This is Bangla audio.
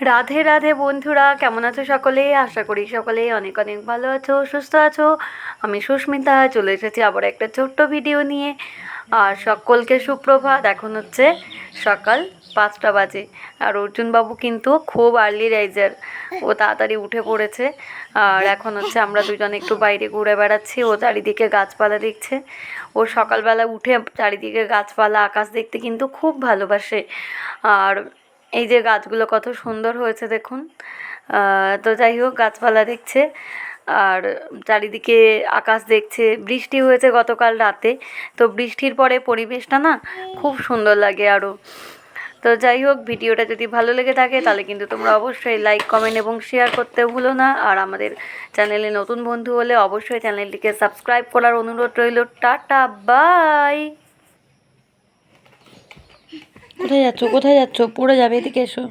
রাধে রাধে বন্ধুরা, কেমন আছো সকলে? আশা করি সকলেই অনেক অনেক ভালো আছো, সুস্থ আছো। আমি সুস্মিতা চলে এসেছি আবার একটা ছোট্ট ভিডিও নিয়ে। আর সকলকে সুপ্রভাত। এখন হচ্ছে সকাল 5টা বাজে। আর অর্জুনবাবু কিন্তু খুব আর্লি রাইজার, ও তাড়াতাড়ি উঠে পড়েছে। আর এখন হচ্ছে আমরা দুজন একটু বাইরে ঘুরে বেড়াচ্ছি, ও চারিদিকে গাছপালা দেখছে। ও সকালবেলা উঠে চারিদিকে গাছপালা আকাশ দেখতে কিন্তু খুব ভালোবাসে। আর এই যে গাছগুলো কত সুন্দর হয়েছে দেখুন। তো যাই হোক, গাছপালা দেখছে আর চারিদিকে আকাশ দেখছে। বৃষ্টি হয়েছে গতকাল রাতে, তো বৃষ্টির পরে পরিবেশটা না খুব সুন্দর লাগে আরও। তো যাই হোক, ভিডিওটা যদি ভালো লেগে থাকে তাহলে কিন্তু তোমরা অবশ্যই লাইক, কমেন্ট এবং শেয়ার করতে ভুলো না। আর আমাদের চ্যানেলে নতুন বন্ধু হলে অবশ্যই চ্যানেলটিকে সাবস্ক্রাইব করার অনুরোধ রইল। Tata, bye. কোথায় যাচ্ছ? কোথায় যাচ্ছ? পড়ে যাবে, এদিকে এসো।